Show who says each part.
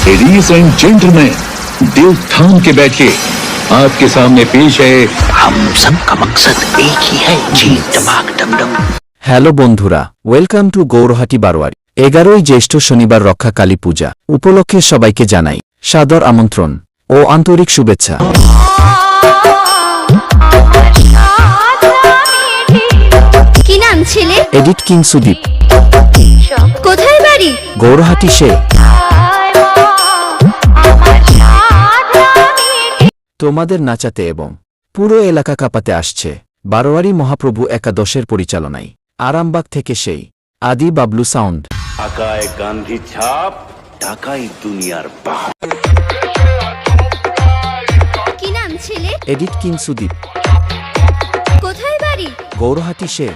Speaker 1: Ladies and gentleman, दिल थाम के बैठिए, आपके सामने पेश है
Speaker 2: हम सबका मकसद एक ही है, जी टमाक डमडम।
Speaker 3: হ্যালো বন্ধুরা, ওয়েলকাম টু গৌরহাটি বারোয়ারি। 11ই জ্যৈষ্ঠ শনিবার রক্ষা কালী পূজা উপলক্ষে সবাইকে জানাই সাদর আমন্ত্রণ ও আন্তরিক শুভেচ্ছা।
Speaker 4: কি নাম ছেলে?
Speaker 3: Edit king Sudip.
Speaker 4: কোথায় বাড়ি?
Speaker 3: গৌরহাটি সে। তোমাদের নাচাতে এবং পুরো এলাকা কাঁপাতে আসছে বারোয়ারি মহাপ্রভু একাদশের পরিচালনায় আরামবাগ থেকে সেই আদি বাবলু সাউন্ড।
Speaker 5: ঢাকায় গান্ধী ছাপ, ঢাকাই দুনিয়ার বাপ।
Speaker 4: কি নাম ছেলে?
Speaker 3: Edit king Sudip.
Speaker 4: কোথায় বাড়ি?
Speaker 3: গৌরহাটি সে।